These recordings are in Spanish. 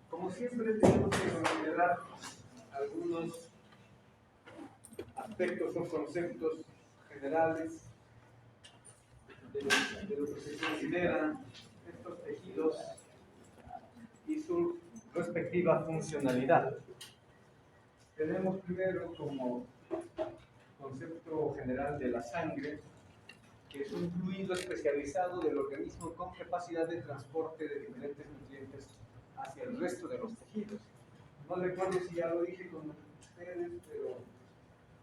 Como siempre tenemos que considerar algunos aspectos o conceptos generales de lo que se consideran estos tejidos y su respectiva funcionalidad. Tenemos primero como concepto general de la sangre, que es un fluido especializado del organismo con capacidad de transporte de diferentes nutrientes hacia el resto de los tejidos. No recuerdo si ya lo dije con ustedes, pero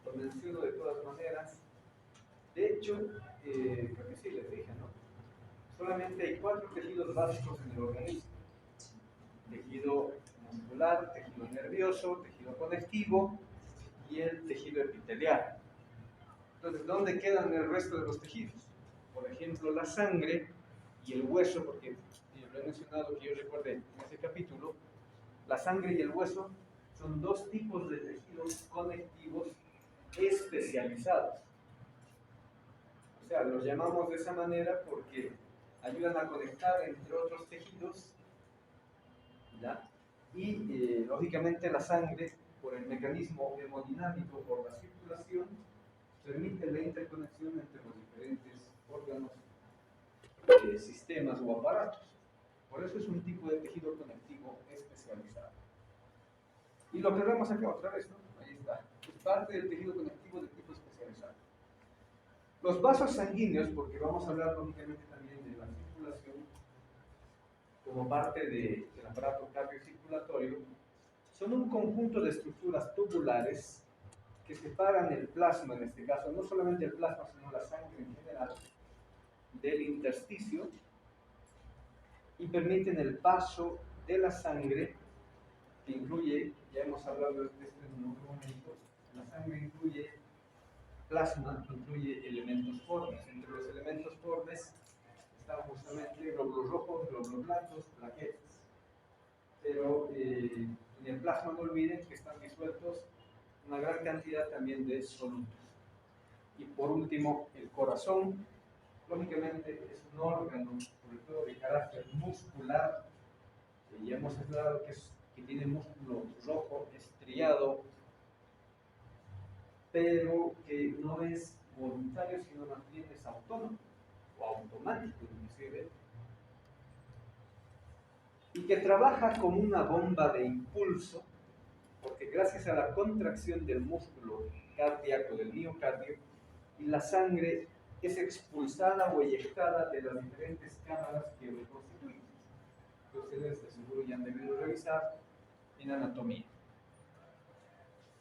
lo menciono de todas maneras. De hecho, creo que sí les dije, ¿no? Solamente hay 4 tejidos básicos en el organismo: tejido muscular, tejido nervioso, tejido conectivo y el tejido epitelial. Entonces, ¿dónde quedan el resto de los tejidos? Por ejemplo, la sangre y el hueso, porque lo he mencionado que yo recuerde en ese capítulo. La sangre y el hueso son 2 tipos de tejidos conectivos especializados. O sea, los llamamos de esa manera porque ayudan a conectar entre otros tejidos, ¿ya? Y lógicamente la sangre, por el mecanismo hemodinámico, por la circulación, permite la interconexión entre los diferentes órganos, sistemas o aparatos. Por eso es un tipo de tejido conectivo especializado. Y lo que vemos acá otra vez, ¿no? Ahí está. Es parte del tejido conectivo de tipo especializado. Los vasos sanguíneos, porque vamos a hablar lógicamente también de la circulación como parte del aparato cardiocirculatorio, son un conjunto de estructuras tubulares que separan el plasma, en este caso, no solamente el plasma, sino la sangre en general, del intersticio, y permiten el paso de la sangre, que incluye, ya hemos hablado de esto en otro momento, la sangre incluye plasma, incluye elementos formes. Entre los elementos formes están justamente glóbulos rojos, glóbulos blancos, plaquetas. Pero en el plasma no olviden que están disueltos una gran cantidad también de solutos. Y por último, el corazón, lógicamente es un órgano, sobre todo de carácter muscular, que ya hemos hablado que tiene músculo rojo estriado, pero que no es voluntario, sino más bien es autónomo o automático inclusive, y que trabaja como una bomba de impulso, porque gracias a la contracción del músculo cardíaco, del miocardio, y la sangre es expulsada o eyectada de las diferentes cámaras que lo constituyen, que ustedes de seguro ya han debido revisar en anatomía.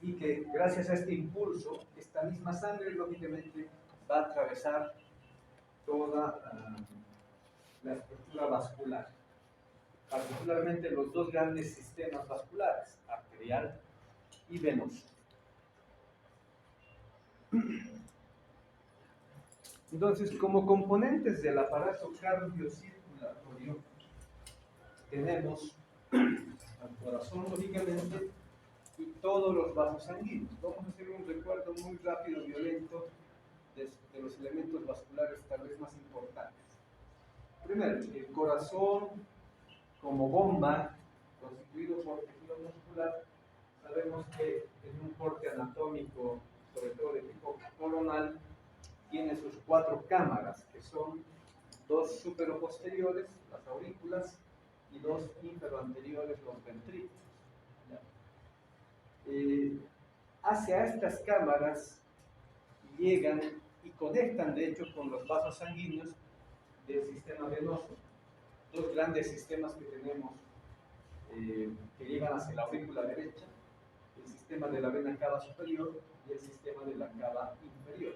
Y que gracias a este impulso, esta misma sangre lógicamente va a atravesar toda la estructura vascular, particularmente los 2 grandes sistemas vasculares, arterial y venoso. Entonces, como componentes del aparato cardiocirculatorio, tenemos al corazón, lógicamente, y todos los vasos sanguíneos. Vamos a hacer un recuerdo muy rápido, violento, de los elementos vasculares tal vez más importantes. Primero, el corazón como bomba, constituido por tejido muscular. Sabemos que en un corte anatómico, sobre todo de tipo coronal, tiene sus 4 cámaras, que son 2 superoposteriores, las aurículas, y 2 inferoanteriores, los ventrículos. Hacia estas cámaras llegan y conectan, de hecho, con los vasos sanguíneos del sistema venoso. 2 grandes sistemas que tenemos que llegan hacia la aurícula derecha: el sistema de la vena cava superior y el sistema de la cava inferior.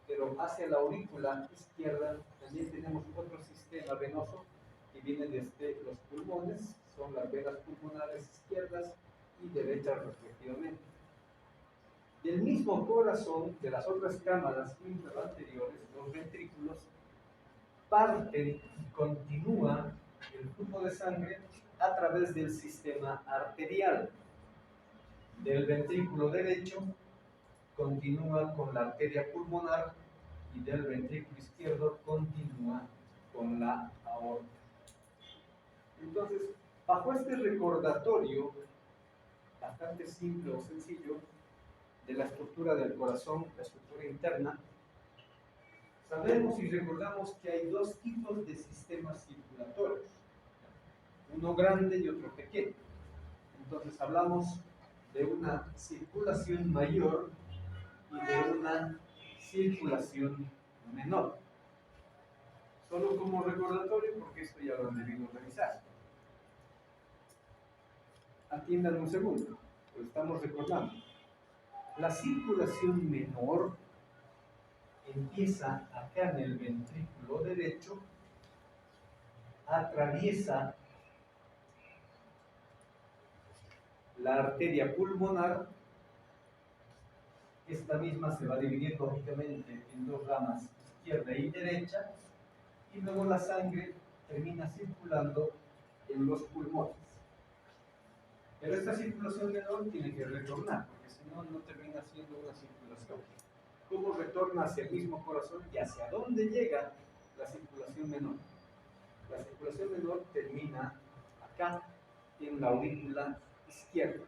Pero hacia la aurícula izquierda también tenemos otro sistema venoso que viene desde los pulmones, son las venas pulmonares izquierdas y derechas respectivamente. Del mismo corazón, de las otras cámaras inferoanteriores, los ventrículos, parten y continúa el flujo de sangre a través del sistema arterial. Del ventrículo derecho continúa con la arteria pulmonar y del ventrículo izquierdo continúa con la aorta. Entonces, Bajo este recordatorio, bastante simple o sencillo, de la estructura del corazón, la estructura interna, sabemos y recordamos que hay dos tipos de sistemas circulatorios, uno grande y otro pequeño. Entonces hablamos de una circulación mayor y de una circulación menor. Solo como recordatorio, porque esto ya lo han debido revisar. Atiendan un segundo, lo estamos recordando. La circulación menor empieza acá en el ventrículo derecho, atraviesa la arteria pulmonar. Esta misma se va a dividir lógicamente en dos ramas, izquierda y derecha, y luego la sangre termina circulando en los pulmones. Pero esta circulación menor tiene que retornar, porque si no, no termina siendo una circulación. ¿Cómo retorna hacia el mismo corazón y hacia dónde llega la circulación menor? La circulación menor termina acá, en la aurícula izquierda.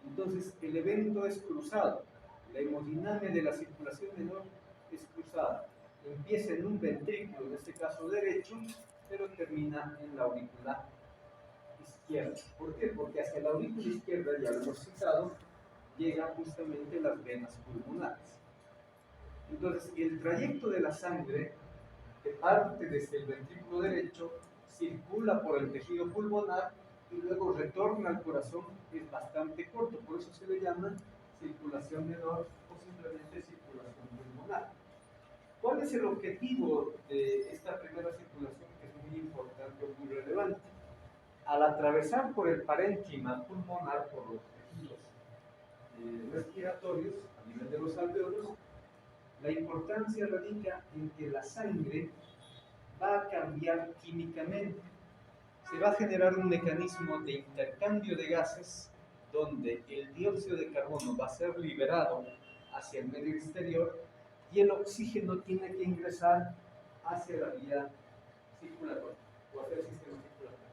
Entonces, el evento es cruzado. La hemodinamia de la circulación menor es cruzada. Empieza en un ventrículo, en este caso derecho, pero termina en la aurícula izquierda. ¿Por qué? Porque hacia la aurícula izquierda, ya lo hemos citado, llegan justamente las venas pulmonares. Entonces, el trayecto de la sangre que parte desde el ventrículo derecho, circula por el tejido pulmonar y luego retorna al corazón, es bastante corto, por eso se le llama circulación menor o simplemente circulación pulmonar. ¿Cuál es el objetivo de esta primera circulación, que es muy importante o muy relevante? Al atravesar por el parénquima pulmonar, por los tejidos respiratorios, a nivel de los alveolos, la importancia radica en que la sangre va a cambiar químicamente. Se va a generar un mecanismo de intercambio de gases donde el dióxido de carbono va a ser liberado hacia el medio exterior y el oxígeno tiene que ingresar hacia la vía circulatoria o hacia el sistema circulatorio.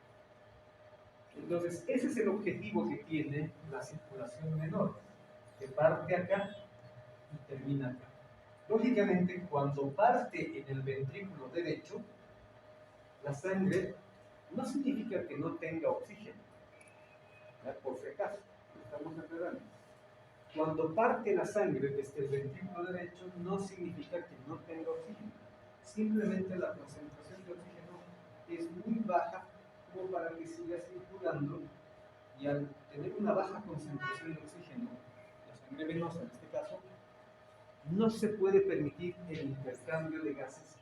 Entonces, ese es el objetivo que tiene la circulación menor, que parte acá y termina acá. Lógicamente, cuando parte en el ventrículo derecho, la sangre no significa que no tenga oxígeno, ¿verdad? Por si acaso, lo estamos aclarando. Cuando parte la sangre desde el ventrículo derecho, no significa que no tenga oxígeno. Simplemente la concentración de oxígeno es muy baja como para que siga circulando, y al tener una baja concentración de oxígeno, la sangre venosa en este caso, no se puede permitir el intercambio de gases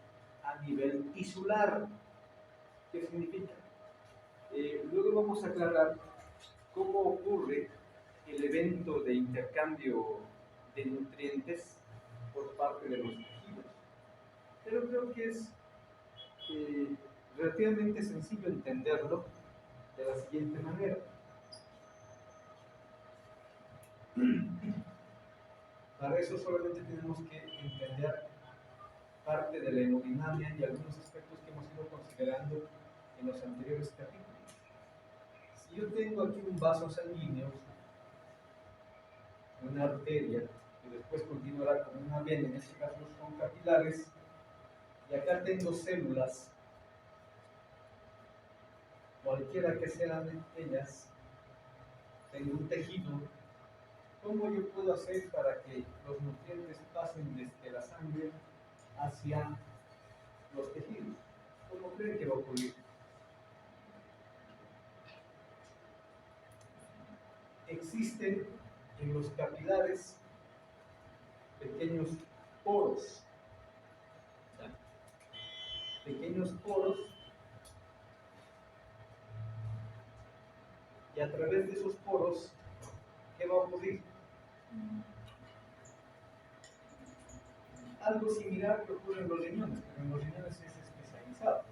a nivel tisular. ¿Qué significa? Luego vamos a aclarar cómo ocurre el evento de intercambio de nutrientes por parte de los tejidos. Pero creo que es relativamente sencillo entenderlo de la siguiente manera. Para eso solamente tenemos que entender parte de la hemodinamia y algunos aspectos que hemos ido considerando en los anteriores capítulos. Si yo tengo aquí un vaso sanguíneo, una arteria, que después continuará con una vena, en este caso son capilares, y acá tengo células, cualquiera que sean ellas, tengo un tejido. ¿Cómo yo puedo hacer para que los nutrientes pasen desde la sangre hacia los tejidos? ¿Cómo creen que va a ocurrir? Existen en los capilares pequeños poros, y a través de esos poros, ¿qué va a ocurrir? Algo similar que ocurre en los riñones, pero en los riñones es especializado.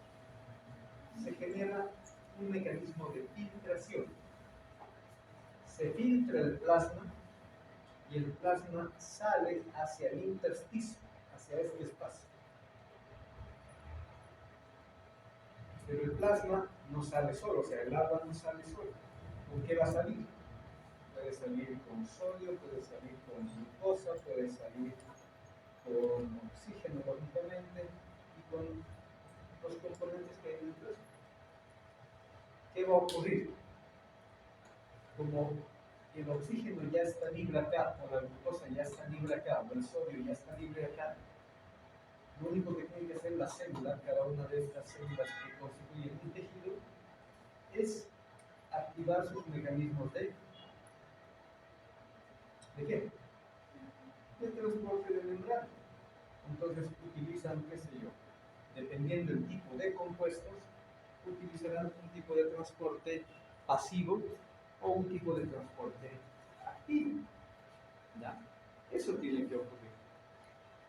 Se genera un mecanismo de filtración. Se filtra el plasma y el plasma sale hacia el intersticio, hacia este espacio. Pero el plasma no sale solo, o sea, el agua no sale solo. ¿Con qué va a salir? Puede salir con sodio, puede salir con glucosa, puede salir con oxígeno, lógicamente, y con los componentes que hay dentro de eso. ¿Qué va a ocurrir? Como el oxígeno ya está libre acá, o la glucosa ya está libre acá, o el sodio ya está libre acá, lo único que tiene que hacer la célula, cada una de estas células que constituyen un tejido, es activar sus mecanismos ¿de qué? De transporte de membrana. Entonces utilizan, qué sé yo, dependiendo del tipo de compuestos, utilizarán un tipo de transporte pasivo o un tipo de transporte activo. ¿Ya? Eso tiene que ocurrir.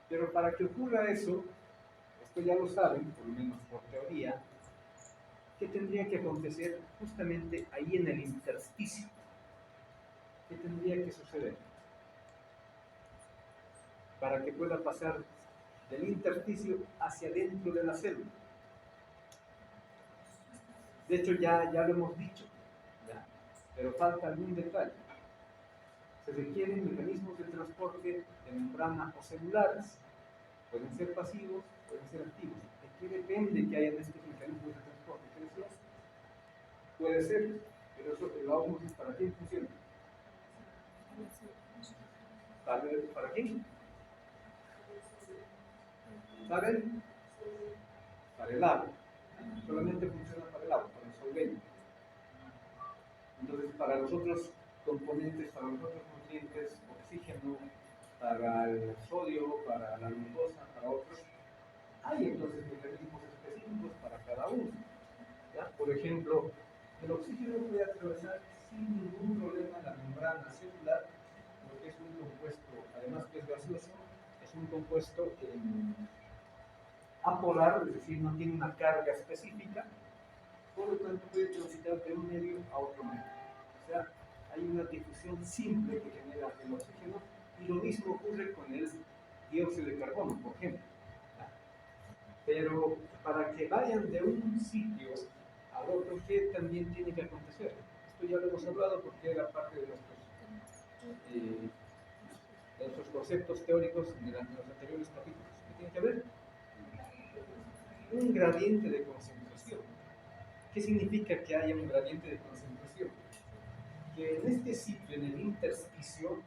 Pero para que ocurra eso, esto ya lo saben, por lo menos por teoría, ¿qué tendría que acontecer justamente ahí en el intersticio? ¿Qué tendría que suceder? Para que pueda pasar del intersticio hacia dentro de la célula. De hecho, ya lo hemos dicho, ¿ya? Pero falta algún detalle. Se requieren mecanismos de transporte de membrana o celulares. Pueden ser pasivos, pueden ser activos. ¿De qué depende que hayan estos mecanismos de transporte? ¿Qué decías? Puede ser, pero eso la ósmosis ¿para quién funciona? ¿Para quién? ¿Saben? Para el agua. Solamente funciona para el agua, para el solvente. Entonces, para los otros componentes, para los otros nutrientes, oxígeno, para el sodio, para la glucosa, para otros, hay entonces mecanismos específicos para cada uno. ¿Ya? Por ejemplo, el oxígeno puede atravesar sin ningún problema la membrana celular, porque es un compuesto, además que es gaseoso, es un compuesto apolar, es decir, no tiene una carga específica, por lo tanto puede transitar de un medio a otro medio. O sea, hay una difusión simple que genera el oxígeno, y lo mismo ocurre con el dióxido de carbono, por ejemplo. Pero para que vayan de un sitio al otro, ¿qué también tiene que acontecer? Esto ya lo hemos hablado porque era parte de nuestros conceptos teóricos en los anteriores capítulos. ¿Qué tiene que haber? Un gradiente de concentración. ¿Qué significa que haya un gradiente de concentración? Que en este sitio, en el intersticio,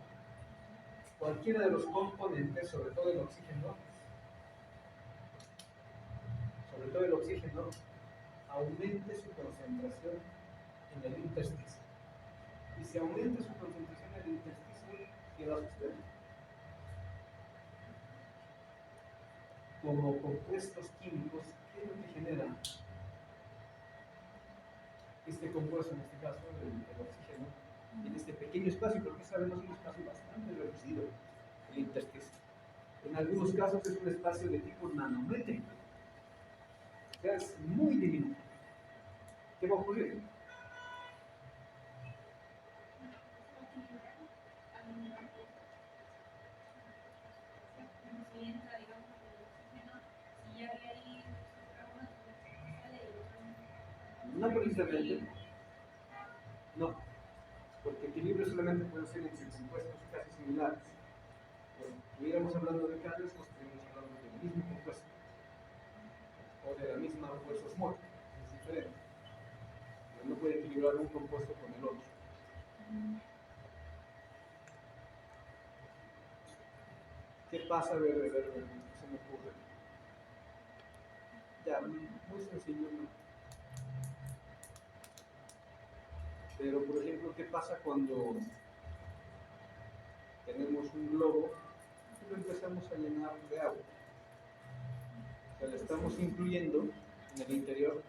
cualquiera de los componentes, sobre todo el oxígeno, aumente su concentración en el intersticio. Y si aumenta su concentración en el intersticio, ¿qué va a suceder? Como compuestos químicos, ¿qué es lo que genera este compuesto, en este caso el oxígeno, en este pequeño espacio? Porque sabemos que es un espacio bastante reducido, el intersticio. En algunos casos es un espacio de tipo nanométrico, o sea, es muy diminuto. ¿Qué va a ocurrir? No precisamente, no, porque equilibrio solamente puede ser entre compuestos casi similares. Si estuviéramos hablando de cargas, pues estaríamos hablando del mismo compuesto o de la misma fuerza osmótica, es diferente. Pero no puede equilibrar un compuesto con el otro. ¿Qué pasa? ¿Qué se me ocurre? Ya, muy sencillo, ¿no? Pero, por ejemplo, ¿qué pasa cuando tenemos un globo y lo empezamos a llenar de agua? O sea, le estamos incluyendo en el interior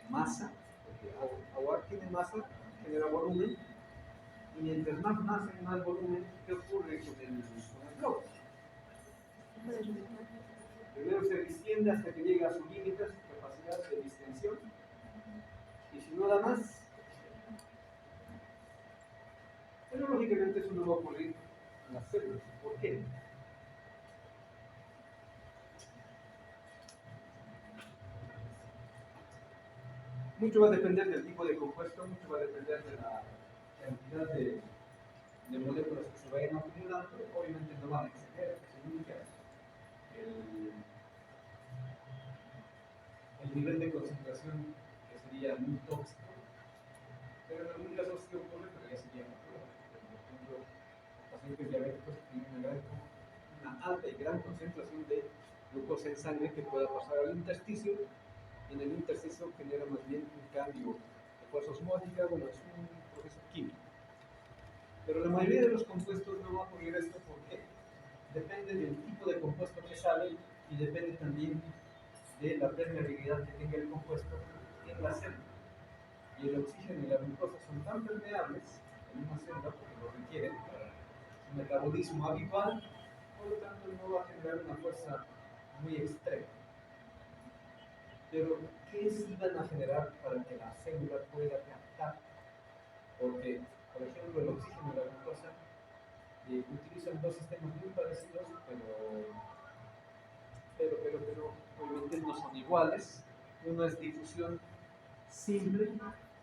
masa, porque agua tiene masa, genera volumen, y mientras más masa y más volumen, ¿qué ocurre con el globo? Primero se distiende hasta que llega a su límite, a su capacidad de distensión, y si no da más, pero lógicamente eso no va a ocurrir en las células. ¿Por qué? Mucho va a depender del tipo de compuesto, mucho va a depender de la cantidad de moléculas que se vayan acumulando. Obviamente no van a exceder, que significa el, el nivel de concentración que sería muy tóxico, pero en algún caso sí ocurre, pero ya sería natural. Por ejemplo, los pacientes diabéticos tienen una alta y gran concentración de glucosa en sangre que pueda pasar al intersticio, y en el intersticio genera más bien un cambio de fuerza osmótica, bueno, es un proceso químico. Pero la mayoría de los compuestos no va a ocurrir esto porque depende del tipo de compuesto que sale y depende también de la permeabilidad que tenga el compuesto en la célula. Y el oxígeno y la glucosa son tan permeables en una célula porque lo requieren para su metabolismo habitual, por lo tanto no va a generar una fuerza muy extrema. Pero, ¿qué sí van a generar para que la célula pueda captar? Porque, por ejemplo, el oxígeno y la glucosa utilizan dos sistemas muy parecidos, pero obviamente no son iguales. Uno es difusión simple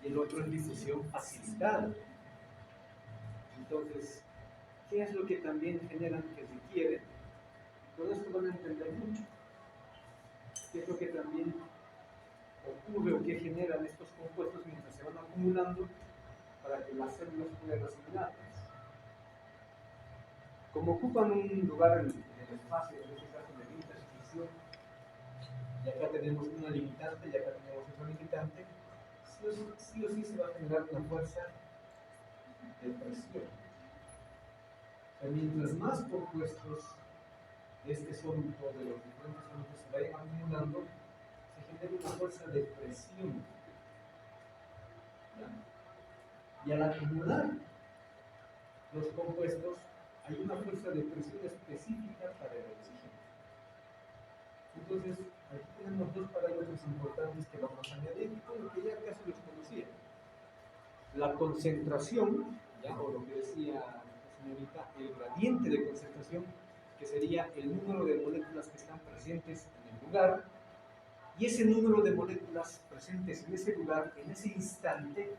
y el otro es difusión facilitada. Entonces, ¿qué es lo que también generan que requieren? Con esto van a entender mucho. ¿Qué es lo que también ocurre o qué generan estos compuestos mientras se van acumulando para que las células puedan asimilarlas? Como ocupan un lugar en el espacio, en este caso en el intersticio, y acá tenemos una limitante y acá tenemos otra limitante, sí o sí se va a generar una fuerza de presión. O sea, mientras más compuestos de este sólido, de los diferentes sólidos se vayan acumulando, se genera una fuerza de presión. ¿Ya? Y al acumular los compuestos, hay una fuerza de presión específica para el oxígeno. Entonces, aquí tenemos dos parámetros importantes que vamos a añadir, que ya casi los conocía. La concentración, ¿ya? O lo que decía la señorita, el gradiente de concentración, que sería el número de moléculas que están presentes en el lugar, y ese número de moléculas presentes en ese lugar, en ese instante,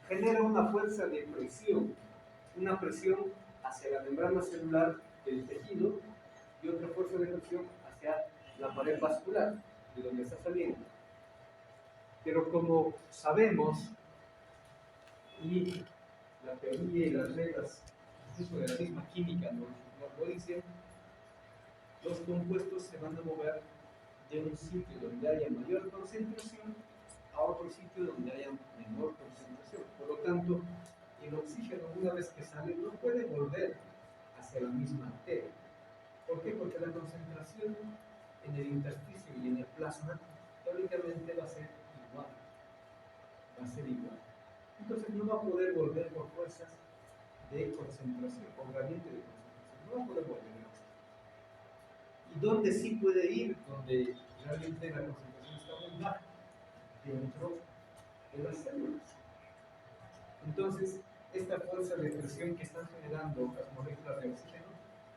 genera una fuerza de presión, una presión hacia la membrana celular del tejido y otra fuerza de presión hacia la pared vascular, de donde está saliendo. Pero como sabemos, y la teoría y las reglas, incluso de la misma química nos lo dicen, los compuestos se van a mover de un sitio donde haya mayor concentración a otro sitio donde haya menor concentración. Por lo tanto, el oxígeno, una vez que sale, no puede volver hacia la misma arteria. ¿Por qué? Porque la concentración en el intersticio y en el plasma teóricamente va a ser igual. Va a ser igual. Entonces no va a poder volver por fuerzas de concentración, o gradiente de concentración. No va a poder volver el oxígeno. ¿Y dónde sí puede ir? Donde realmente la concentración está muy baja, dentro de las células. Entonces, esta fuerza de presión que están generando las moléculas de oxígeno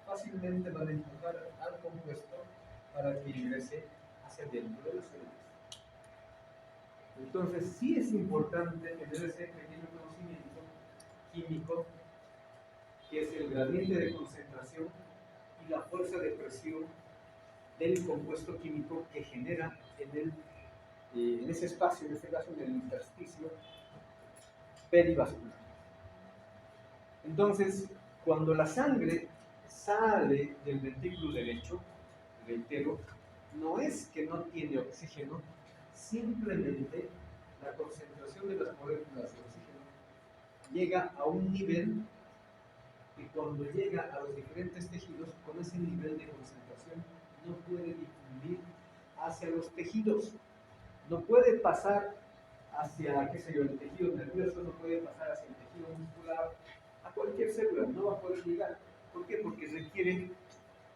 fácilmente van a empujar al compuesto para que ingrese hacia dentro de las células. Entonces, sí es importante tener ese pequeño conocimiento químico, que es el gradiente de concentración y la fuerza de presión del compuesto químico que genera en ese espacio, en este caso en el intersticio perivascular. Entonces, cuando la sangre sale del ventrículo derecho, reitero, no es que no tiene oxígeno, simplemente la concentración de las moléculas de oxígeno llega a un nivel que cuando llega a los diferentes tejidos, con ese nivel de concentración no puede difundir hacia los tejidos, no puede pasar hacia, qué sé yo, el tejido nervioso, no puede pasar hacia el tejido muscular, a cualquier célula, no va a poder llegar. ¿Por qué? Porque requiere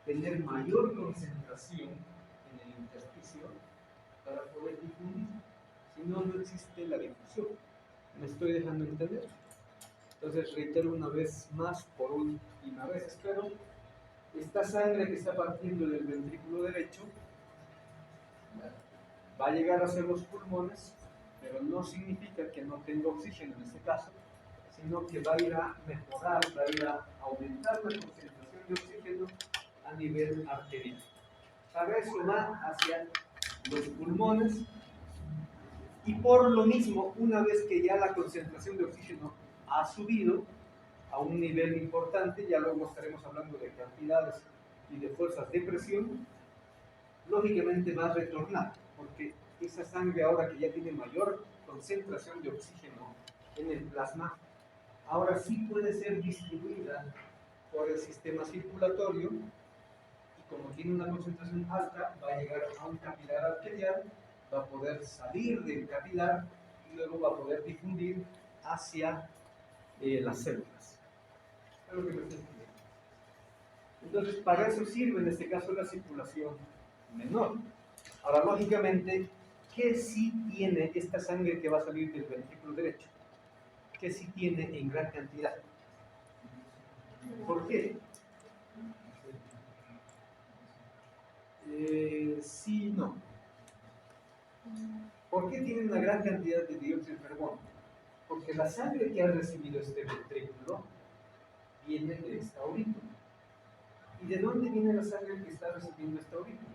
tener mayor concentración en el intersticio para poder difundir. Si no, no existe la difusión. ¿Me estoy dejando entender? Entonces, reitero una vez más, por última vez, espero, esta sangre que está partiendo del ventrículo derecho va a llegar hacia los pulmones, pero no significa que no tenga oxígeno en este caso, sino que va a ir a mejorar, va a ir a aumentar la concentración de oxígeno a nivel arterial. Para eso va hacia los pulmones y por lo mismo, una vez que ya la concentración de oxígeno ha subido a un nivel importante, ya luego estaremos hablando de cantidades y de fuerzas de presión, lógicamente va a retornar, porque esa sangre ahora que ya tiene mayor concentración de oxígeno en el plasma, ahora sí puede ser distribuida por el sistema circulatorio y como tiene una concentración alta, va a llegar a un capilar arterial, va a poder salir del capilar y luego va a poder difundir hacia las células. Es lo que me estoy explicando. Entonces, para eso sirve en este caso la circulación menor. Ahora, lógicamente, ¿qué sí tiene esta sangre que va a salir del ventrículo derecho? ¿Qué sí tiene en gran cantidad? ¿Por qué? Sí y no. ¿Por qué tiene una gran cantidad de dióxido de carbono? Porque la sangre que ha recibido este ventrículo viene de esta aurícula. ¿Y de dónde viene la sangre que está recibiendo esta aurícula?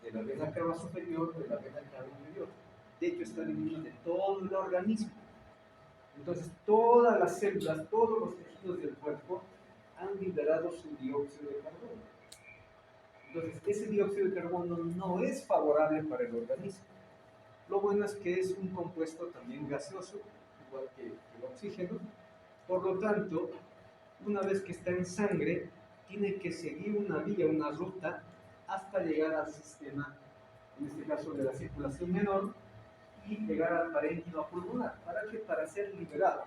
De la vena cava superior, de la vena cava inferior. De hecho, está dividida de todo el organismo. Entonces, todas las células, todos los tejidos del cuerpo han liberado su dióxido de carbono. Entonces, ese dióxido de carbono no es favorable para el organismo. Lo bueno es que es un compuesto también gaseoso, igual que el oxígeno. Por lo tanto, una vez que está en sangre, tiene que seguir una vía, una ruta, hasta llegar al sistema, en este caso de la circulación menor, y llegar al parénquima pulmonar. ¿Para qué? Para ser liberado.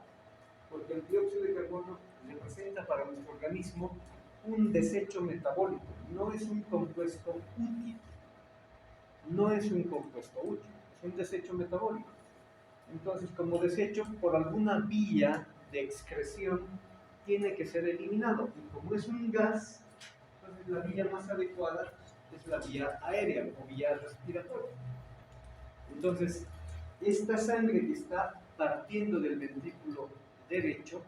Porque el dióxido de carbono representa para nuestro organismo un desecho metabólico, no es un compuesto útil. No es un compuesto útil, es un desecho metabólico. Entonces, como desecho, por alguna vía de excreción, tiene que ser eliminado. Y como es un gas, entonces la vía más adecuada es la vía aérea o vía respiratoria. Entonces, esta sangre que está partiendo del ventrículo derecho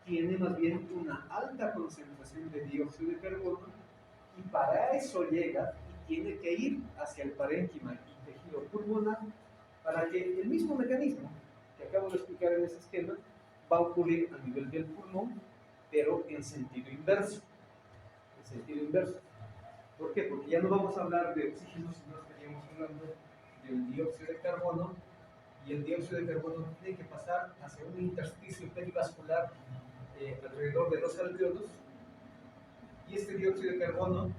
tiene más bien una alta concentración de dióxido de carbono y para eso llega y tiene que ir hacia el parénquima y tejido pulmonar para que el mismo mecanismo que acabo de explicar en ese esquema va a ocurrir a nivel del pulmón, pero en sentido inverso. En sentido inverso. ¿Por qué? Porque ya no vamos a hablar de oxígeno, sino estaríamos hablando del dióxido de carbono, y el dióxido de carbono tiene que pasar hacia un intersticio perivascular alrededor de los alveolos, y este dióxido de carbono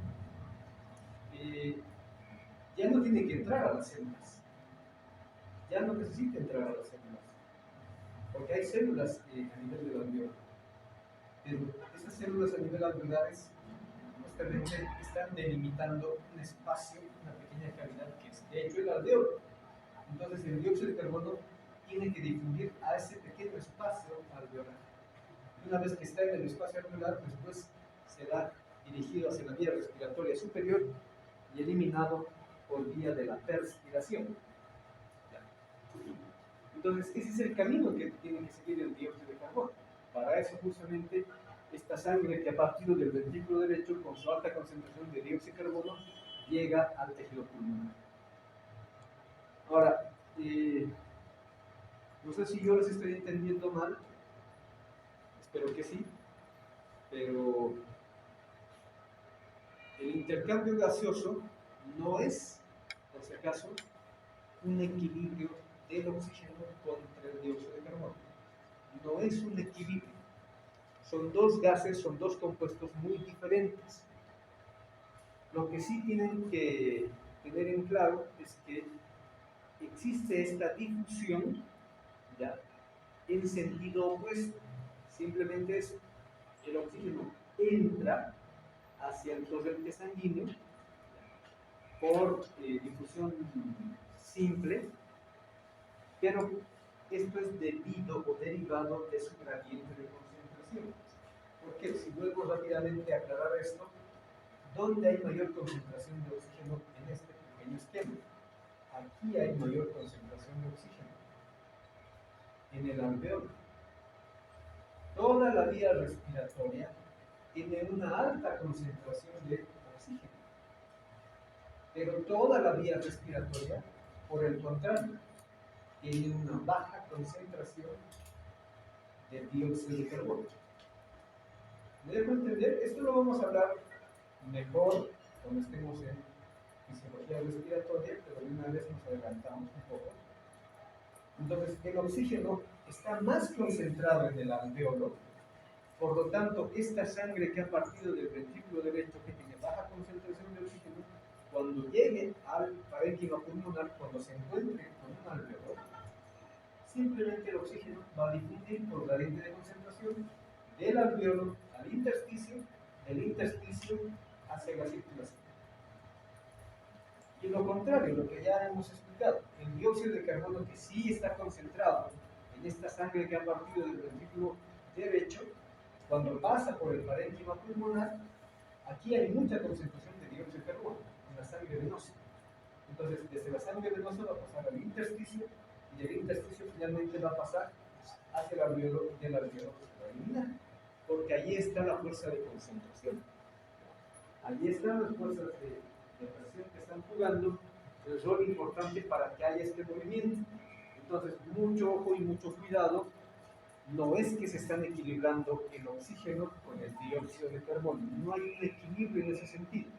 ya no tiene que entrar a las células, ya no necesita entrar a las células, porque hay células a nivel del alveolo, pero esas células a nivel alveolares justamente están delimitando un espacio, una pequeña cavidad que es de hecho el alveolo. Entonces el dióxido de carbono tiene que difundir a ese pequeño espacio alveolar. Y una vez que está en el espacio alveolar, después será dirigido hacia la vía respiratoria superior y eliminado por vía de la perspiración. Entonces ese es el camino que tiene que seguir el dióxido de carbono. Para eso justamente esta sangre que ha partido del ventrículo derecho con su alta concentración de dióxido de carbono llega al tejido pulmonar. Ahora, no sé si yo les estoy entendiendo mal, espero que sí, pero el intercambio gaseoso no es, por si acaso, un equilibrio del oxígeno contra el dióxido de carbono. No es un equilibrio. Son dos gases, son dos compuestos muy diferentes. Lo que sí tienen que tener en claro es que existe esta difusión, ¿ya?, en sentido opuesto. Simplemente es el oxígeno entra hacia el torrente sanguíneo por difusión simple, pero esto es debido o derivado de su gradiente de concentración. Porque si vuelvo rápidamente a aclarar esto, ¿dónde hay mayor concentración de oxígeno en este pequeño esquema? Aquí hay mayor concentración de oxígeno. en el alveolo. Toda la vía respiratoria tiene una alta concentración de oxígeno, pero toda la vía respiratoria, por el contrario, tiene una baja concentración de dióxido de carbono. ¿Me dejo entender? Esto lo vamos a hablar mejor cuando estemos en fisiología respiratoria, pero de una vez nos adelantamos un poco. Entonces, el oxígeno está más concentrado en el alveolo, por lo tanto, esta sangre que ha partido del ventrículo derecho, que tiene baja concentración de oxígeno, cuando llegue al parénquima pulmonar, cuando se encuentre con un alveolo, simplemente el oxígeno va a difundir por gradiente de concentración del alveolo al intersticio, del intersticio hacia la circulación. Y lo contrario, lo que ya hemos explicado, el dióxido de carbono que sí está concentrado en esta sangre que ha partido del ventrículo derecho, cuando pasa por el parénquima pulmonar, aquí hay mucha concentración de dióxido de carbono en la sangre venosa. Entonces, desde la sangre venosa va a pasar al intersticio y del intersticio finalmente va a pasar hacia el alveolo y del alveolo se va a eliminar, porque allí está la fuerza de concentración. Allí están las fuerzas de presión que están jugando el rol importante para que haya este movimiento. Entonces, mucho ojo y mucho cuidado. No es que se están equilibrando el oxígeno con el dióxido de carbono. No hay un equilibrio en ese sentido.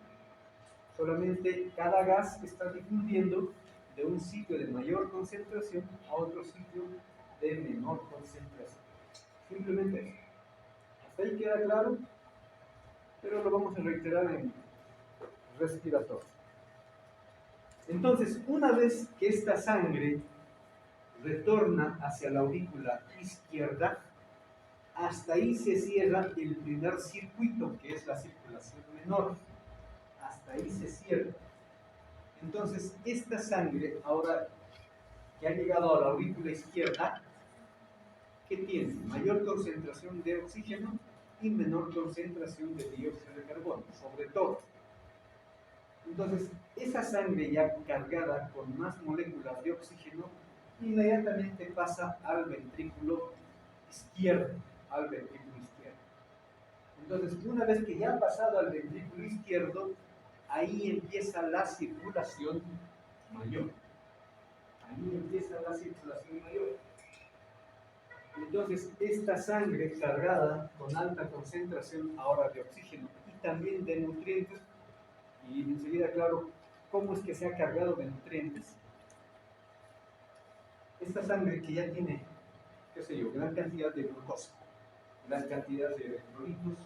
Solamente cada gas está difundiendo de un sitio de mayor concentración a otro sitio de menor concentración. Simplemente eso. Hasta ahí queda claro, pero lo vamos a reiterar en respiratorio. Entonces, una vez que esta sangre retorna hacia la aurícula izquierda, hasta ahí se cierra el primer circuito, que es la circulación menor. Hasta ahí se cierra. Entonces, esta sangre, ahora que ha llegado a la aurícula izquierda, ¿qué tiene? Mayor concentración de oxígeno y menor concentración de dióxido de carbono, sobre todo. Entonces, esa sangre ya cargada con más moléculas de oxígeno, inmediatamente pasa al ventrículo izquierdo, Entonces, una vez que ya ha pasado al ventrículo izquierdo, ahí empieza la circulación mayor. Entonces, esta sangre cargada con alta concentración ahora de oxígeno y también de nutrientes, y enseguida claro cómo es que se ha cargado de nutrientes, esta sangre que ya tiene, qué sé yo, gran cantidad de glucosa, gran cantidad de electrolitos,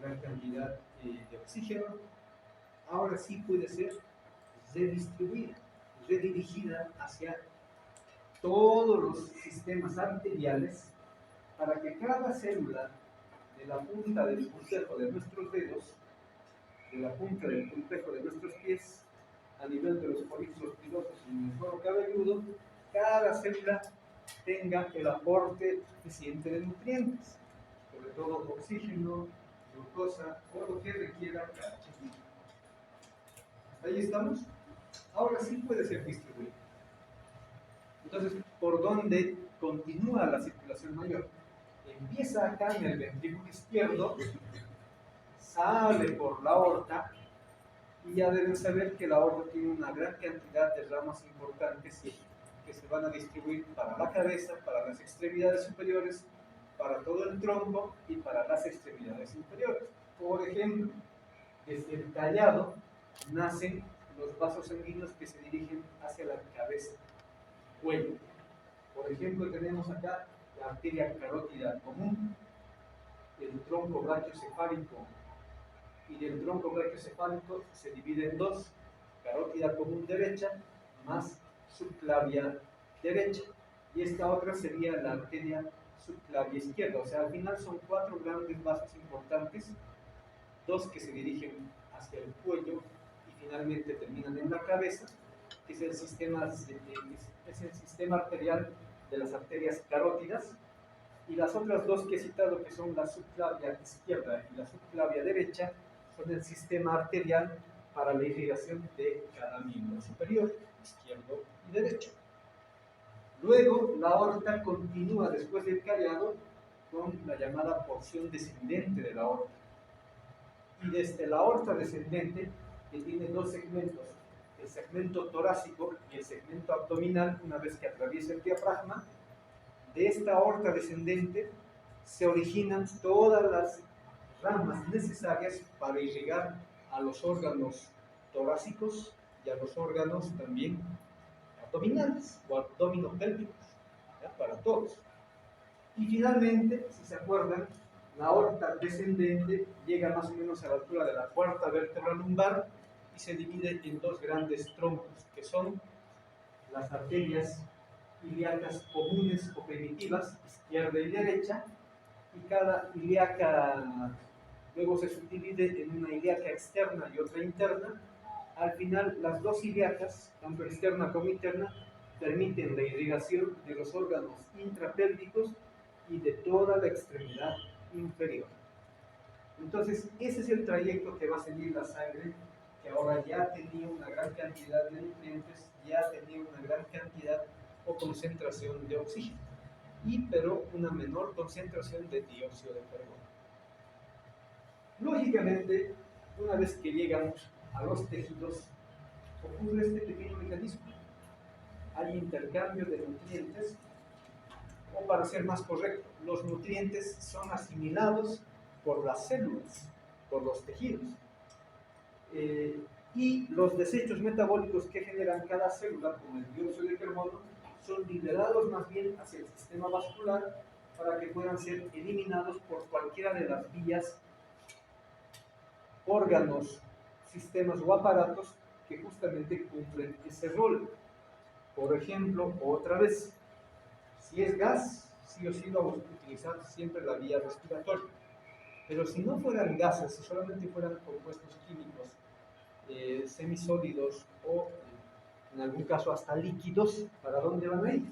gran cantidad de oxígeno, ahora sí puede ser redistribuida, redirigida hacia todos los sistemas arteriales para que cada célula de la punta del pulpejo de nuestros dedos, de la punta del pulpejo de nuestros pies, a nivel de los folículos pilosos y en el cuero cabelludo, cada célula tenga el aporte suficiente de nutrientes, sobre todo oxígeno, glucosa o lo que requiera cada chiquito. ¿Ahí estamos? Ahora sí puede ser distribuido. Entonces, ¿por dónde continúa la circulación mayor? Empieza acá en el ventrículo izquierdo, sale por la aorta, y ya deben saber que la aorta tiene una gran cantidad de ramas importantes que se van a distribuir para la cabeza, para las extremidades superiores, para todo el tronco y para las extremidades inferiores. Por ejemplo, desde el tallado nacen los vasos sanguíneos que se dirigen hacia la cabeza, cuello. Por ejemplo, tenemos acá la arteria carótida común, el tronco brachiocefálico, y del tronco brachiocefálico se divide en dos: carótida común derecha más subclavia derecha, y esta otra sería la arteria subclavia izquierda. O sea, al final son cuatro grandes vasos importantes, dos que se dirigen hacia el cuello y finalmente terminan en la cabeza, que es el sistema arterial de las arterias carótidas, y las otras dos que he citado, que son la subclavia izquierda y la subclavia derecha, son el sistema arterial para la irrigación de cada miembro superior, izquierdo y derecho. Luego, la aorta continúa después del callado con la llamada porción descendente de la aorta. Y desde la aorta descendente, que tiene dos segmentos, el segmento torácico y el segmento abdominal, una vez que atraviesa el diafragma, de esta aorta descendente se originan todas las ramas necesarias para irrigar a los órganos torácicos y a los órganos también abdominales o abdominopélvicos, para todos. Y finalmente, si se acuerdan, la aorta descendente llega más o menos a la altura de la cuarta vértebra lumbar y se divide en dos grandes troncos, que son las arterias ilíacas comunes o primitivas, izquierda y derecha, y cada ilíaca luego se subdivide en una ilíaca externa y otra interna. Al final, las dos ilíacas, tanto externa como interna, permiten la irrigación de los órganos intrapélvicos y de toda la extremidad inferior. Entonces, ese es el trayecto que va a seguir la sangre, que ahora ya tenía una gran cantidad de nutrientes, ya tenía una gran cantidad o concentración de oxígeno, pero una menor concentración de dióxido de carbono. Lógicamente, una vez que llegamos a los tejidos, ocurre este pequeño mecanismo. Hay intercambio de nutrientes, o para ser más correcto, los nutrientes son asimilados por las células, por los tejidos. Y los desechos metabólicos que generan cada célula, como el dióxido de carbono, son liberados más bien hacia el sistema vascular para que puedan ser eliminados por cualquiera de las vías, órganos, sistemas o aparatos que justamente cumplen ese rol. Por ejemplo, otra vez, si es gas, sí o sí vamos a utilizar siempre la vía respiratoria. Pero si no fueran gases, si solamente fueran compuestos químicos, semisólidos o en algún caso hasta líquidos, ¿para dónde van a ir?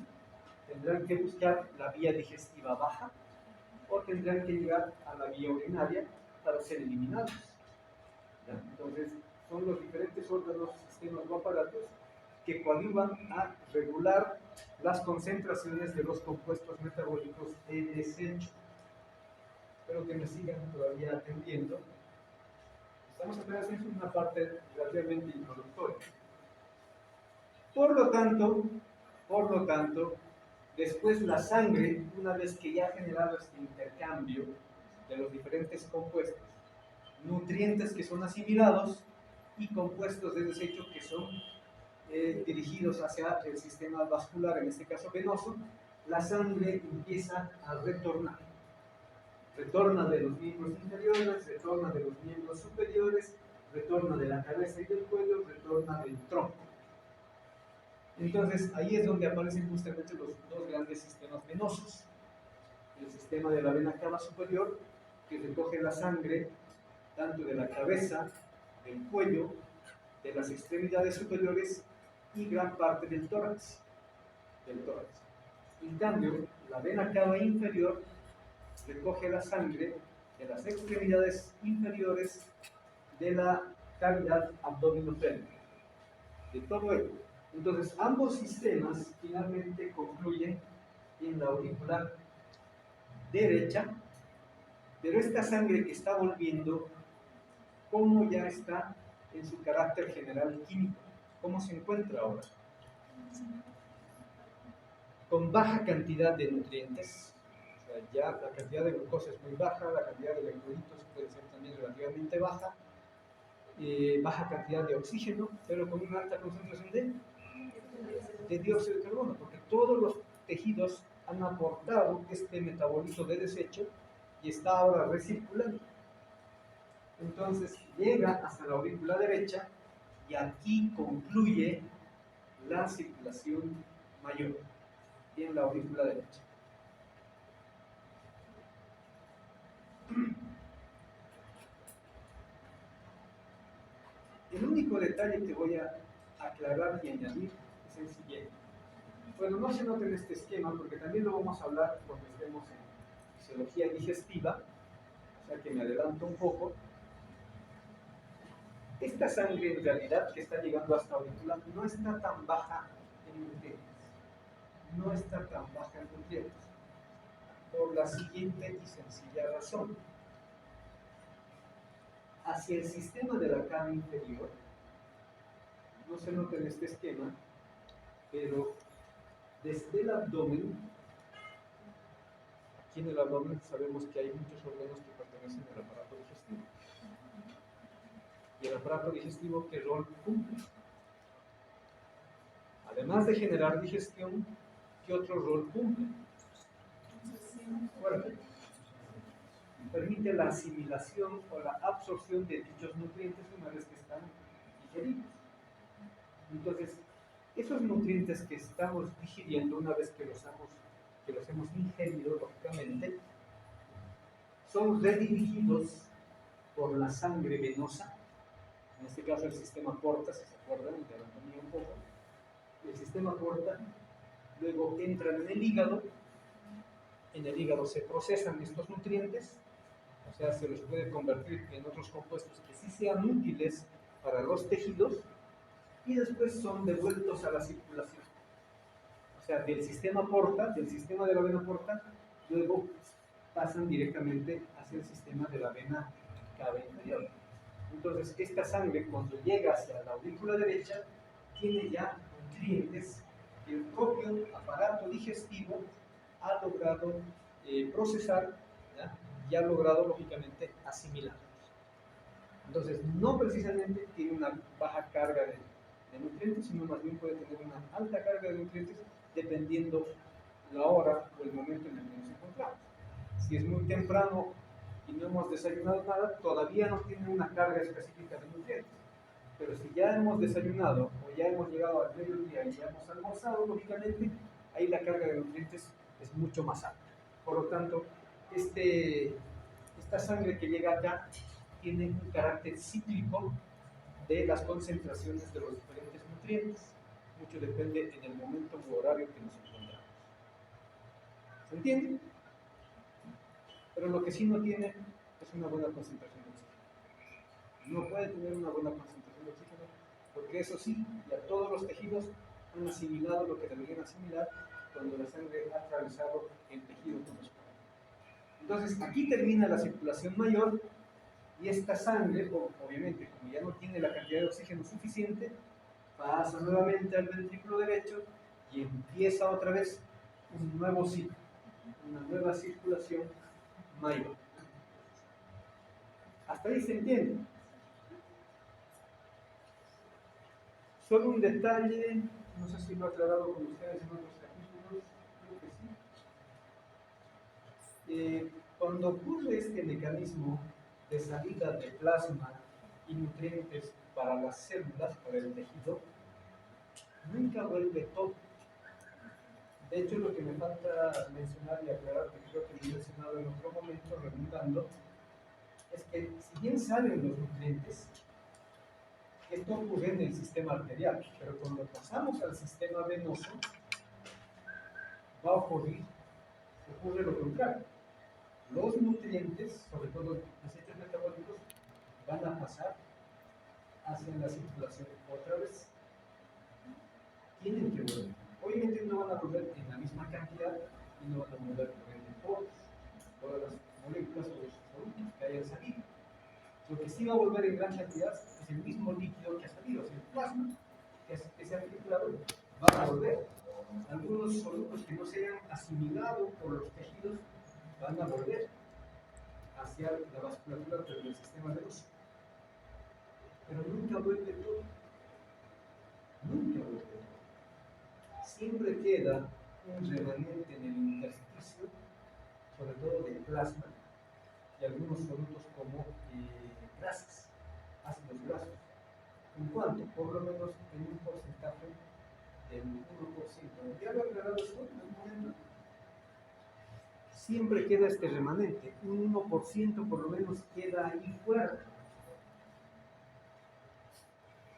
Tendrán que buscar la vía digestiva baja o tendrán que llegar a la vía urinaria para ser eliminados. ¿Ya? Entonces, son los diferentes órganos, sistemas o aparatos que coadyuvan a regular las concentraciones de los compuestos metabólicos de desecho. Espero que me sigan todavía atendiendo. Estamos apenas en una parte relativamente introductoria. Por lo tanto, después la sangre, una vez que ya ha generado este intercambio de los diferentes compuestos, nutrientes que son asimilados y compuestos de desecho que son dirigidos hacia el sistema vascular, en este caso venoso, la sangre empieza a retornar. Retorna de los miembros inferiores, retorna de los miembros superiores, retorna de la cabeza y del cuello, retorna del tronco. Entonces, ahí es donde aparecen justamente los dos grandes sistemas venosos. El sistema de la vena cava superior, que recoge la sangre tanto de la cabeza, del cuello, de las extremidades superiores y gran parte del tórax. En cambio, la vena cava inferior recoge la sangre de las extremidades inferiores, de la cavidad abdominopélvica, de todo ello. Entonces, ambos sistemas finalmente concluyen en la auricular derecha, pero esta sangre que está volviendo, ¿cómo ya está en su carácter general químico? ¿Cómo se encuentra ahora? Con baja cantidad de nutrientes, o sea, ya la cantidad de glucosa es muy baja, la cantidad de electrolitos puede ser también relativamente baja, baja cantidad de oxígeno, pero con una alta concentración de dióxido de carbono, porque todos los tejidos han aportado este metabolito de desecho y está ahora recirculando. Entonces llega hasta la aurícula derecha y aquí concluye la circulación mayor en la aurícula derecha. El único detalle que voy a aclarar y añadir es el siguiente. Bueno, no se nota en este esquema porque también lo vamos a hablar cuando estemos en fisiología digestiva, o sea que me adelanto un poco. Esta sangre en realidad que está llegando hasta la aurícula no está tan baja en nutrientes. no está tan baja en nutrientes, por la siguiente y sencilla razón. Hacia el sistema de la cara inferior, no se nota en este esquema, pero desde el abdomen, aquí en el abdomen sabemos que hay muchos órganos que pertenecen al aparato digestivo. ¿Y el aparato digestivo qué rol cumple? Además de generar digestión, ¿qué otro rol cumple? Fuerte. Permite la asimilación o la absorción de dichos nutrientes una vez que están digeridos. Entonces, esos nutrientes que estamos digiriendo una vez que los hemos ingerido, lógicamente, son redirigidos por la sangre venosa, en este caso el sistema porta, si se acuerdan, de anatomía un poco. El sistema porta, luego entran en el hígado se procesan estos nutrientes, o sea, se los puede convertir en otros compuestos que sí sean útiles para los tejidos, y después son devueltos a la circulación. O sea, del sistema porta, del sistema de la vena porta, luego pasan directamente hacia el sistema de la vena cava inferior. Entonces, esta sangre, cuando llega hacia la aurícula derecha, tiene ya nutrientes que el propio aparato digestivo ha logrado procesar, ¿ya? Y ha logrado, lógicamente, asimilar. Entonces, no precisamente tiene una baja carga de nutrientes, sino más bien puede tener una alta carga de nutrientes dependiendo la hora o el momento en el que nos encontramos. Si es muy temprano y no hemos desayunado nada, todavía no tiene una carga específica de nutrientes. Pero si ya hemos desayunado o ya hemos llegado al mediodía y ya hemos almorzado, lógicamente, ahí la carga de nutrientes es mucho más alta. Por lo tanto, esta sangre que llega acá tiene un carácter cíclico de las concentraciones de los diferentes nutrientes. Mucho depende en el momento u horario que nos encontramos. ¿Se entiende? Pero lo que sí no tiene es una buena concentración de oxígeno. No puede tener una buena concentración de oxígeno porque eso sí, ya todos los tejidos han asimilado lo que deberían asimilar cuando la sangre ha atravesado el tejido correspondiente. Entonces, aquí termina la circulación mayor y esta sangre, obviamente, como ya no tiene la cantidad de oxígeno suficiente, pasa nuevamente al ventrículo derecho y empieza otra vez un nuevo ciclo, una nueva circulación mayor. Hasta ahí se entiende. Solo un detalle, no sé si lo he aclarado con ustedes en otros capítulos, creo que sí. Cuando ocurre este mecanismo de salida de plasma y nutrientes para las células, para el tejido, nunca vuelve todo. De hecho, lo que me falta mencionar y aclarar, que creo que lo he mencionado en otro momento, redundando, es que si bien salen los nutrientes, esto ocurre en el sistema arterial, pero cuando pasamos al sistema venoso, va a ocurre lo contrario. Los nutrientes, sobre todo los aceites metabólicos, van a pasar hacia la circulación otra vez. Tienen que volver. Obviamente no van a volver en la misma cantidad y no van a volver por todas las moléculas o los productos que hayan salido. Lo que sí va a volver en gran cantidad es el mismo líquido que ha salido, es el plasma que se ha filtrado, va a volver. Algunos productos que no se hayan asimilado por los tejidos van a volver hacia la vasculatura del sistema venoso. Pero nunca vuelve todo. Nunca vuelve todo. Siempre queda un remanente en el intersticio, sobre todo de plasma, y algunos productos como grasas, ácidos grasos. ¿En cuánto? Por lo menos en un porcentaje del 1%. ¿Ya lo he aclarado esto en algún momento? Siempre queda este remanente, un 1% por lo menos queda ahí fuera.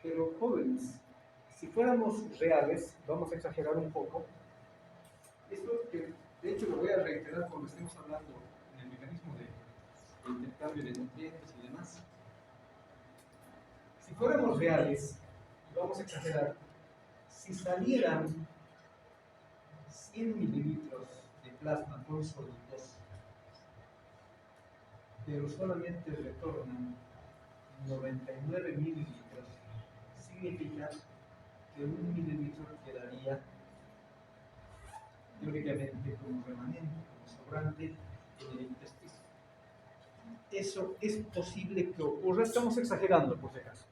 Pero jóvenes, si fuéramos reales, vamos a exagerar un poco, esto que de hecho lo voy a reiterar cuando estemos hablando en el mecanismo de intercambio de nutrientes y demás. Si fuéramos reales, vamos a exagerar, si 100 mililitros de plasma consolidoso, pero solamente retornan 99 mililitros, significa que 1 mililitro quedaría teóricamente como remanente, como sobrante en el intestino. Eso es posible que ocurra, estamos exagerando por si acaso.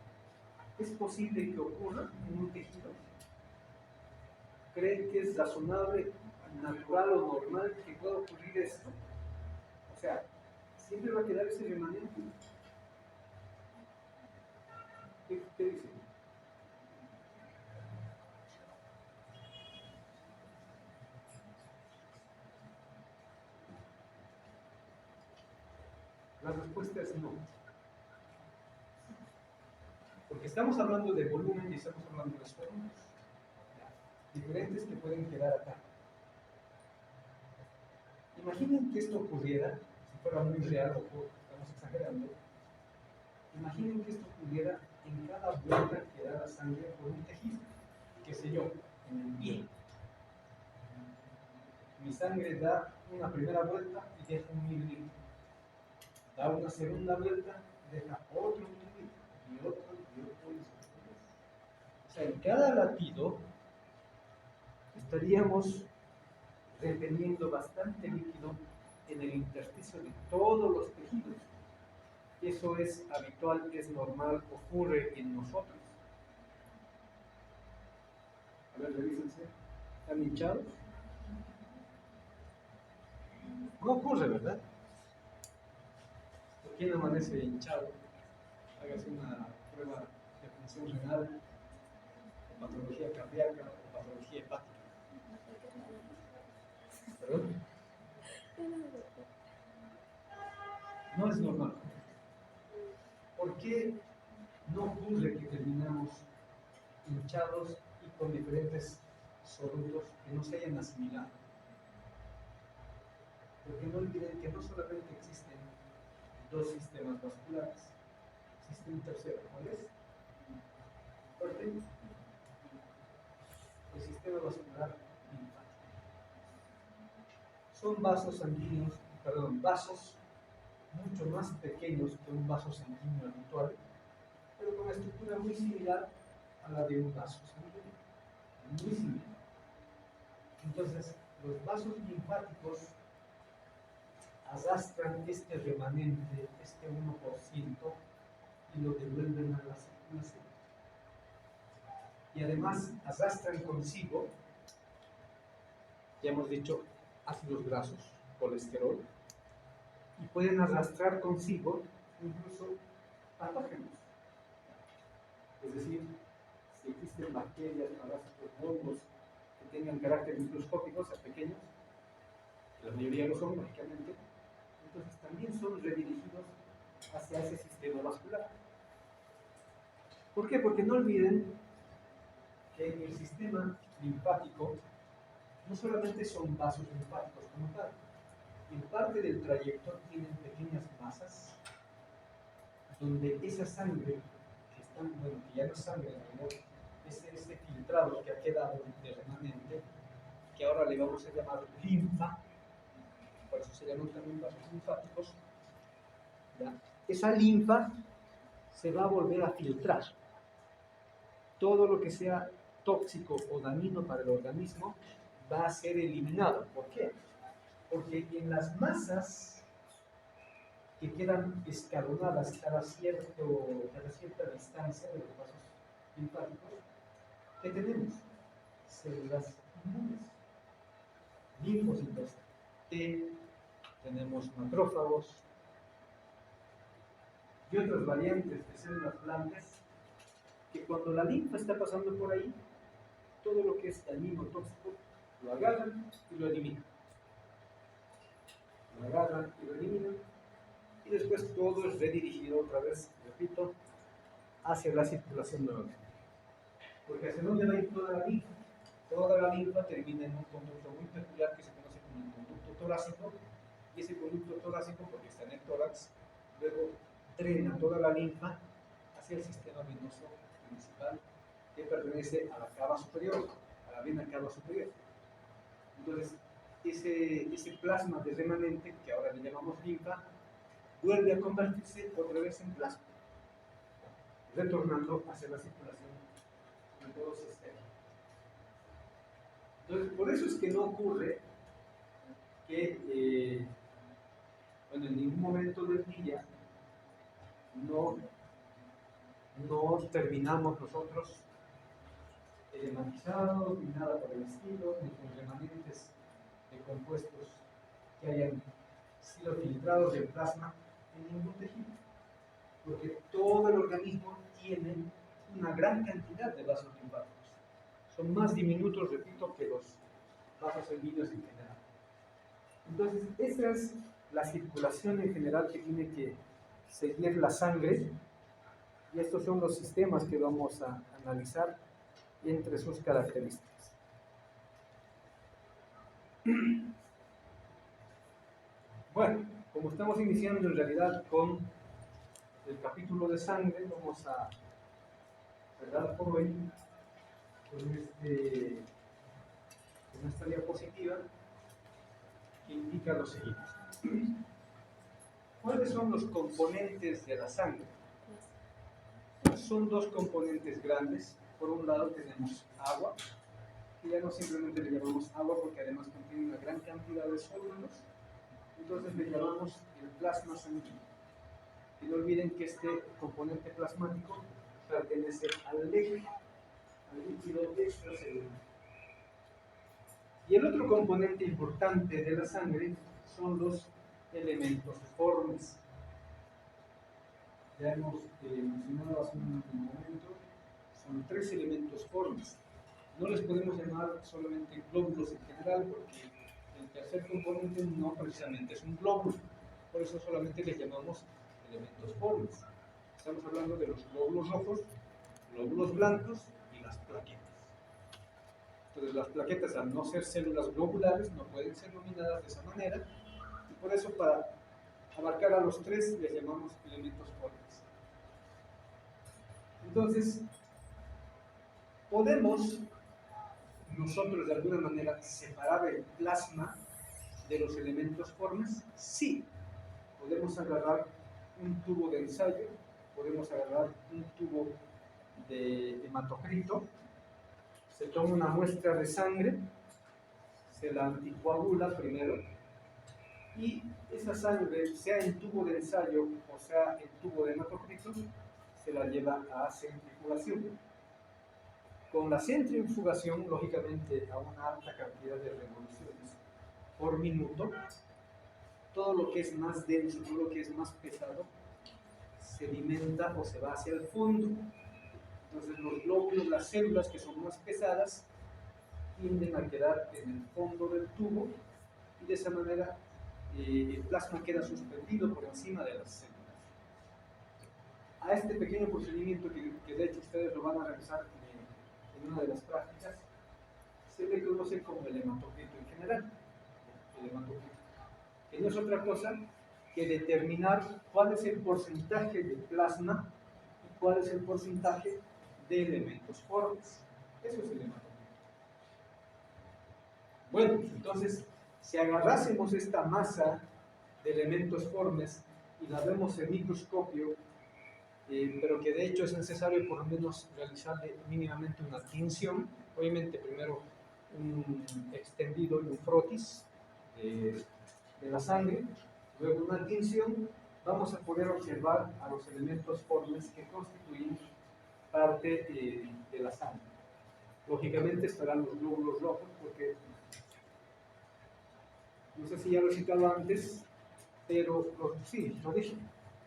¿Es posible que ocurra en un tejido? ¿Creen que es razonable, natural o normal que pueda ocurrir esto? O sea, siempre va a quedar ese remanente. ¿Qué dicen? La respuesta es no. Porque estamos hablando de volumen y estamos hablando de sólidos diferentes que pueden quedar acá. Imaginen que esto ocurriera, si fuera muy real o estamos exagerando, imaginen que esto ocurriera en cada vuelta que da la sangre por un tejido, qué sé yo, en el pie. Mi sangre da una primera vuelta y deja 1 mililitro. Da una segunda vuelta, deja otro 1 mililitro, y otro, y otro, y otro. O sea, en cada latido estaríamos reteniendo bastante líquido en el intersticio de todos los tejidos. Eso es habitual, es normal, ocurre en nosotros. A ver, revísense. ¿Están hinchados? No ocurre, ¿verdad? ¿Quién amanece hinchado? Hágase una prueba de función renal, o patología cardíaca, o patología hepática. ¿Perdón? No es normal. ¿Por qué no ocurre que terminamos hinchados y con diferentes solutos que no se hayan asimilado? Porque no olviden que no solamente existen dos sistemas vasculares, existe un tercero. ¿Cuál es? Fuerte. El sistema vascular linfático. Son vasos sanguíneos, vasos mucho más pequeños que un vaso sanguíneo habitual, pero con una estructura muy similar a la de un vaso sanguíneo. Muy similar. Entonces, los vasos linfáticos arrastran este remanente, este 1%, y lo devuelven a la circulación. Y además arrastran consigo, ya hemos dicho, ácidos grasos, colesterol, y pueden arrastrar consigo incluso patógenos. Es decir, si existen bacterias, parásitos, hongos que tengan carácter microscópico, o sea, pequeños, la mayoría lo son, lógicamente, entonces también son redirigidos hacia ese sistema vascular. ¿Por qué? Porque no olviden que el sistema linfático no solamente son vasos linfáticos como tal, en parte del trayecto tienen pequeñas masas donde esa sangre que ya no es sangre, ese filtrado que ha quedado de remanente, que ahora le vamos a llamar linfa, por eso se llaman también vasos linfáticos, ¿ya? Esa linfa se va a volver a filtrar. Todo lo que sea tóxico o dañino para el organismo va a ser eliminado. ¿Por qué? Porque en las masas que quedan escalonadas cada cierta distancia de los vasos linfáticos, ¿qué tenemos? Células inmunes, linfocitos T, tenemos macrófagos y otras variantes de células blancas que cuando la linfa está pasando por ahí, todo lo que es dañino tóxico lo agarran y lo eliminan. Lo agarran y lo eliminan, y después todo es redirigido otra vez, repito, hacia la circulación nuevamente. Porque ¿hacia dónde va a ir toda la linfa? Toda la linfa termina en un conducto muy peculiar que se conoce como el conducto torácico, y ese conducto torácico, porque está en el tórax, luego drena toda la linfa hacia el sistema venoso principal que pertenece a la cava superior, a la vena cava superior. Entonces, ese plasma de remanente, que ahora le llamamos linfa, vuelve a convertirse otra vez en plasma, retornando hacia la circulación de todo el sistema. Entonces, por eso es que no ocurre que, bueno, en ningún momento del día no terminamos nosotros elematizados, ni nada por el estilo, ni con remanentes de compuestos que hayan sido filtrados del plasma en ningún tejido, porque todo el organismo tiene una gran cantidad de vasos linfáticos. Son más diminutos, repito, que los vasos sanguíneos en general. Entonces, esa es la circulación en general que tiene que seguir la sangre, y estos son los sistemas que vamos a analizar entre sus características. Bueno, como estamos iniciando en realidad con el capítulo de sangre, vamos a cerrar por hoy con esta diapositiva que indica lo siguiente. ¿Cuáles son los componentes de la sangre? Son dos componentes grandes. Por un lado tenemos agua, que ya no simplemente le llamamos agua porque además contiene una gran cantidad de sólidos, entonces le llamamos el plasma sanguíneo. Y no olviden que este componente plasmático pertenece al líquido extracelular. Y el otro componente importante de la sangre son los elementos formes. Ya hemos mencionado hace un momento, son 3 elementos formes. No les podemos llamar solamente glóbulos en general, porque el tercer componente no precisamente es un glóbulo, por eso solamente les llamamos elementos formes. Estamos hablando de los glóbulos rojos, glóbulos blancos y las plaquetas. Entonces las plaquetas, al no ser células globulares, no pueden ser nominadas de esa manera, y por eso para abarcar a los 3 les llamamos elementos formes. Entonces, ¿podemos nosotros de alguna manera separar el plasma de los elementos formes? Sí, podemos agarrar un tubo de ensayo, podemos agarrar un tubo de hematocrito, se toma una muestra de sangre, se la anticoagula primero, y esa sangre, sea en tubo de ensayo o sea en tubo de hematocrito, se la lleva a centrifugación. Con la centrifugación, lógicamente, a una alta cantidad de revoluciones por minuto, todo lo que es más denso, todo lo que es más pesado, sedimenta o se va hacia el fondo. Entonces los glóbulos, las células que son más pesadas, tienden a quedar en el fondo del tubo, y de esa manera el plasma queda suspendido por encima de las células. A este pequeño procedimiento, que de hecho ustedes lo van a realizar en una de las prácticas, se le conoce como el hematocrito en general. El hematocrito, que no es otra cosa que determinar cuál es el porcentaje de plasma y cuál es el porcentaje de elementos formes. Eso es el hematocrito. Bueno, entonces, si agarrásemos esta masa de elementos formes y la vemos en microscopio, pero que de hecho es necesario por lo menos realizarle mínimamente una tinción, obviamente primero un extendido y un frotis de la sangre, luego una tinción, vamos a poder observar a los elementos formes que constituyen parte de la sangre. Lógicamente estarán los glóbulos rojos, porque no sé si ya lo he citado antes, pero sí, lo dije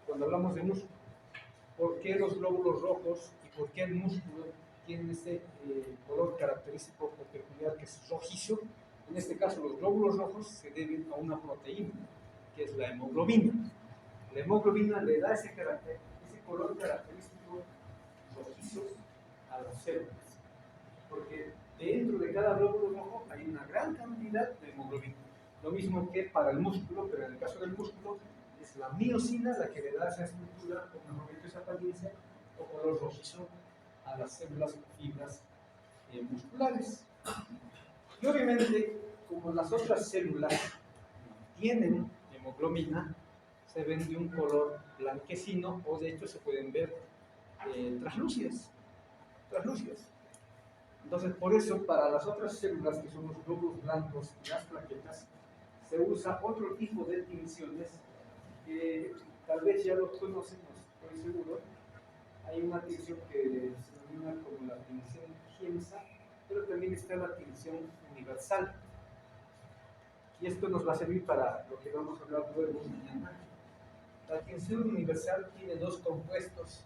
cuando hablamos de músculo. ¿Por qué los glóbulos rojos y por qué el músculo tienen ese color característico o peculiar que es rojizo? En este caso, los glóbulos rojos se deben a una proteína, que es la hemoglobina. La hemoglobina le da ese color característico rojizo a las células, porque dentro de cada glóbulo rojo hay una gran cantidad de hemoglobina. Lo mismo que para el músculo, pero en el caso del músculo es la miocina la que le da esa estructura, o mejor dicho, esa apariencia o color rojizo a las células o fibras musculares. Y obviamente, como las otras células tienen hemoglobina, se ven de un color blanquecino o de hecho se pueden ver translúcidas. Entonces, por eso, para las otras células, que son los glóbulos blancos y las plaquetas, se usa otro tipo de tinciones que tal vez ya lo conocen, no estoy seguro. Hay una tinción que se denomina como la tinción Giemsa, pero también está la tinción universal. Y esto nos va a servir para lo que vamos a hablar luego mañana. La tinción universal tiene dos compuestos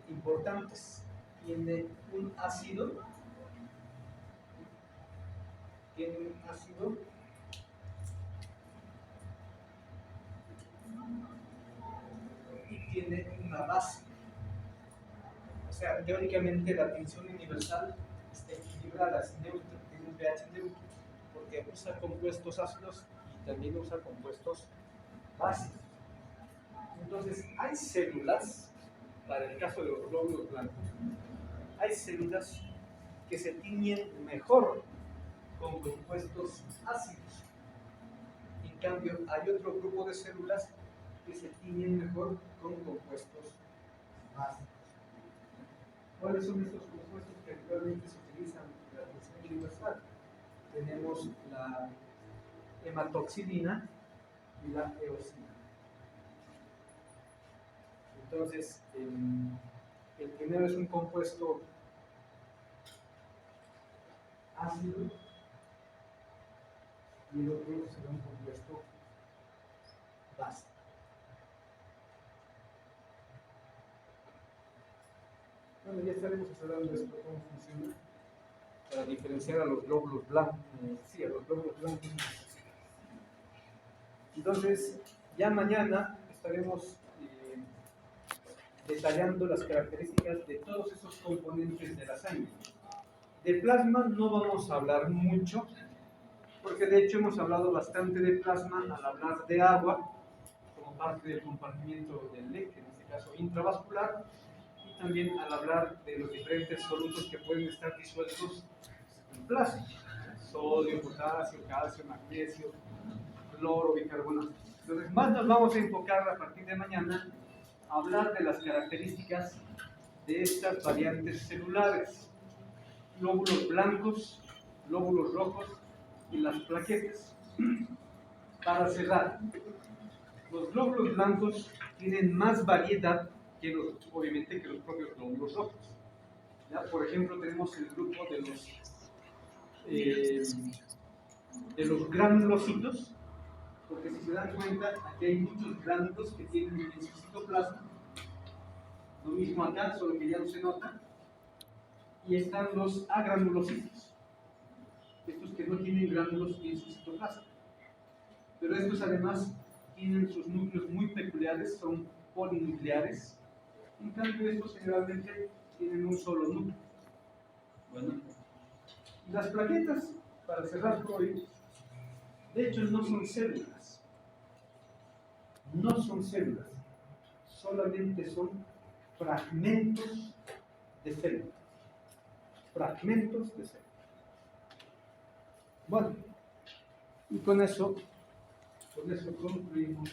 importantes. Tiene un ácido y tiene una base. O sea, teóricamente la tinción universal está equilibrada, es neutra, tiene un pH neutro, porque usa compuestos ácidos y también usa compuestos básicos. Entonces, hay células, para el caso de los glóbulos blancos, hay células que se tiñen mejor con compuestos ácidos. En cambio, hay otro grupo de células que se tiñen mejor con compuestos básicos. ¿Cuáles son estos compuestos que actualmente se utilizan en la tinción universal? Tenemos la hematoxilina y la eosina. Entonces, el primero es un compuesto ácido y el otro será un compuesto básico. Bueno, ya estaremos hablando de esto, cómo funciona, para diferenciar a los glóbulos blancos. A los glóbulos blancos. Entonces, ya mañana estaremos detallando las características de todos esos componentes de la sangre. De plasma no vamos a hablar mucho, porque de hecho hemos hablado bastante de plasma al hablar de agua, como parte del compartimiento del leche, en este caso intravascular, y también al hablar de los diferentes solutos que pueden estar disueltos en plasma: sodio, potasio, calcio, magnesio, cloro, bicarbonato. Entonces, más nos vamos a enfocar a partir de mañana a hablar de las características de estas variantes celulares: glóbulos blancos, glóbulos rojos y las plaquetas. Para cerrar, los glóbulos blancos tienen más variedad que obviamente que los propios glóbulos rojos. ¿Ya? Por ejemplo, tenemos el grupo de los granulocitos, porque si se dan cuenta, aquí hay muchos gránulos que tienen en su citoplasma. Lo mismo acá, solo que ya no se nota. Y están los agranulocitos, estos que no tienen gránulos en su citoplasma. Pero estos además tienen sus núcleos muy peculiares, son polinucleares. En cambio, estos generalmente tienen un solo núcleo. Bueno, y las plaquetas, para cerrar por hoy, de hecho no son células. No son células, solamente son fragmentos de células. Fragmentos de células. Bueno, y con eso concluimos.